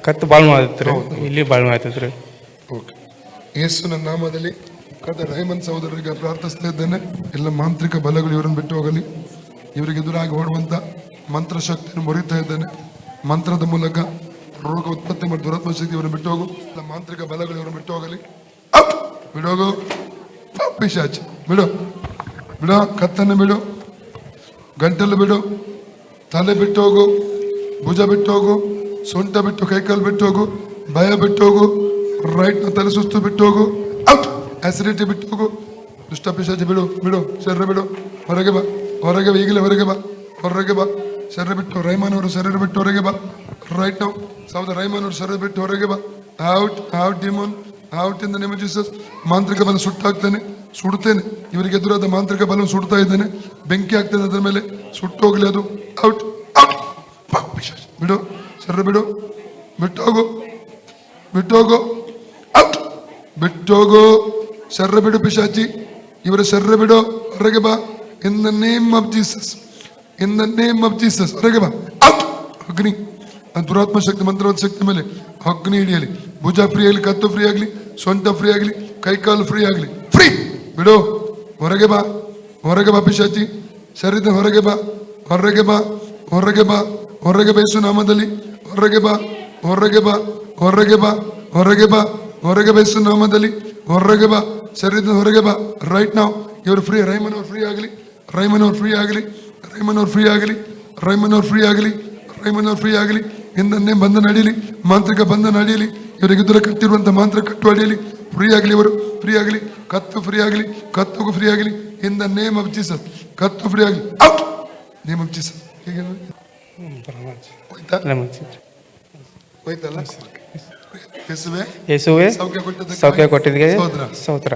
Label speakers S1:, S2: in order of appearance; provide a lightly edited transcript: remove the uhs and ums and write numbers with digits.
S1: ಕತ್ತು ಭಾಳ ಮಾಡ್ತೈತ್ರಿ, ಇಲ್ಲಿ ಭಾಳ ಮಾಡ್ತೈತ್ರಿ.
S2: ಓಕೆ. ಯೇಸುವಿನ ನಾಮದಲ್ಲಿ ಕದ ರೈಮನ್ ಸಹೋದರರಿಗೆ ಪ್ರಾರ್ಥಿಸ್ತಾ ಇದ್ದೇನೆ. ಎಲ್ಲ ಮಾಂತ್ರಿಕ ಬಲಗಳು ಇವರನ್ನು ಬಿಟ್ಟು ಹೋಗಲಿ. ಇವರಿಗೆ ಎದುರಾಗಿ ಓಡುವಂತ ಮಂತ್ರ ಶಕ್ತಿಯನ್ನು ಮುರಿತಾ ಇದ್ದೇನೆ. ಮಂತ್ರದ ಮೂಲಕ ರೋಗ ಉತ್ಪತ್ತಿ ಮಾಡಿ ದುರಾತ್ಮ ಶಕ್ತಿ ಇವರನ್ನು ಬಿಟ್ಟು ಹೋಗು. ಎಲ್ಲ ಮಾಂತ್ರಿಕ ಬಲಗಳು ಇವರನ್ನು ಬಿಟ್ಟು ಹೋಗಲಿ. ಅಪ್ ಬಿಡೋಗು. ಪಿಶಾಚಿ ಬಿಡು, ಬಿಡೋ. ಕತ್ತನ್ನು ಬಿಡು, ಗಂಟಲು ಬಿಡು, ತಲೆ ಬಿಟ್ಟು ಹೋಗು, ಭುಜ ಬಿಟ್ಟು ಹೋಗು, ಸೊಂಟ ಬಿಟ್ಟು ಕೈಕಾಲು ಬಿಟ್ಟು ಹೋಗು, ಭಯ ಬಿಟ್ಟು ಹೋಗು, ರೈಟ್ ತಲೆ ಸುಸ್ತು ಬಿಟ್ಟು ಹೋಗು, ಔಟ್. ಆಸಿಡಿಟಿ ಬಿಟ್ಟು ಹೋಗು, ದುಷ್ಟ ಪಿಶಾಚಿ ಬಿಡು, ಬಿಡು. ಶರೀರ ಬಿಡು, ಹೊರಗೆ ಬಾ, ಹೊರಗೆ ಬಾ, ಈಗಲೇ ಹೊರಗೆ ಬಾ, ಹೊರಗೆ ಬಾ. ಶರೀರ ಬಿಟ್ಟು ರೈಮನ್ ಅವರು ಶರೀರ ಬಿಟ್ಟು ಹೊರಗೆ ಬಾ. ರೈಟ್ ನಾವು ಸೌದ ರೈಮನ್ ಅವರು ಶರೀರ ಬಿಟ್ಟು ಹೊರಗೆ ಬಾ. Out, out demon, out in the name of Jesus. ಮಾಂತ್ರಿಕ ಬಲ ಸುಟ್ಟಾಗ್ತಾನೆ, ಸುಡುತ್ತೇನೆ. ಇವರಿಗೆ ಎದುರಾದ ಮಾಂತ್ರಿಕ ಬಲ ಸುಡ್ತಾ ಇದ್ದೇನೆ. ಬೆಂಕಿ ಆಗ್ತದೆ ಅದರ ಮೇಲೆ, ಸುಟ್ಟೋಗ್ಲಿ ಅದು. Out, out. ಬಿಡು, ಶರೀರ ಬಿಡು, ಬಿಟ್ಟೋಗು, ಬಿಟ್ಟೋಗು, ಔಟ್, ಬಿಟ್ಟೋಗು. ಶರೀರ ಬಿಡು ಪಿಶಾಚಿ, ಇವರ ಶರೀರ ಬಿಡು, ಹೊರಗೆ ಬಾ. In the name of Jesus, in the name of Jesus, ಹೊರಗೆ ಬಾ. ಔಟ್. ಅಗ್ನಿ, ದುರಾತ್ಮ ಶಕ್ತಿ ಮಂತ್ರವಾದ ಶಕ್ತಿ ಮೇಲೆ ಅಗ್ನಿ ಹಿಡಿಯಲಿ. ಭುಜ ಫ್ರೀ ಆಗಲಿ, ಕತ್ತು ಫ್ರೀ ಆಗಲಿ, ಸೊಂಟ ಫ್ರೀ ಆಗಲಿ, ಕೈಕಾಲು ಫ್ರೀ ಆಗಲಿ. ಫ್ರೀ ಬಿಡು, ಹೊರಗೆ ಬಾ, ಹೊರಗೆ ಬಾ ಪಿಶಾಚಿ. ಶರೀರ ಹೊರಗೆ ಬಾ, ಹೊರಗೆ ಬಾ, ಹೊರಗೆ ಬಾ, ಹೊರಗೆ ಬಾ. ಯೇಸು ನಾಮದಲ್ಲಿ ಹೊರಗೆ ಬಾ, ಹೊರಗೆ ಬಾ, ಹೊರಗೆ ಬಾ, ಹೊರಗೆ ಬಾ, ಹೊರಗೆ ಬಾ. ಯೇಸು ನಾಮದಲ್ಲಿ ಹೊರಗೆ ಬಾ, ಶರೀರದ ಹೊರಗೆ ಬಾ. ರೈಟ್ ನಾವು ಇವರು ಫ್ರೀ. ರೈಮನ್ ಅವ್ರು ಫ್ರೀ ಆಗಲಿ, ರೈಮನ್ ಅವ್ರು ಫ್ರೀ ಆಗಲಿ, ರೈಮನ್ ಅವ್ರು ಫ್ರೀ ಆಗಲಿ, ರೈಮನ್ ಅವ್ರು ಫ್ರೀ ಆಗಲಿ, ರೈಮನ್ ಅವ್ರು ಫ್ರೀ ಆಗಲಿ. ಹಿಂದನ್ನೇ ಬಂಧನ ನಡೀಲಿ, ಮಾಂತ್ರಿಕ ಬಂಧನ ನಡೀಲಿ. ಇವರಿಗೆ ಎದುರು ಕಟ್ಟಿರುವಂತ ಮಾಂತ್ರ ಕಟ್ಟು ಅಡಿಯಲಿ. ಫ್ರೀ ಆಗಲಿ, ಇವರು ಫ್ರೀ ಆಗಲಿ. ಕತ್ತು ಫ್ರೀ ಆಗಲಿ, ಕತ್ತುಗೂ ಫ್ರೀ ಆಗಲಿ. In the name of Jesus, ಕತ್ತು ಫ್ರೀ ಆಗಲಿ. Out, name of Jesus. ಹೀಗೆ ಹೋಯ್ತಲ್ಲ. ಯೇಸುವೆ
S1: ಯೇಸುವೆ
S2: ಸೌಖ್ಯ ಕೊಟ್ಟಿದ್ದಕ್ಕೆ
S1: ಸೌಖ್ಯ ಕೊಟ್ಟಿದ್ದಕ್ಕೆ
S2: ಸ್ತೋತ್ರ.
S1: ಸ್ತೋತ್ರ.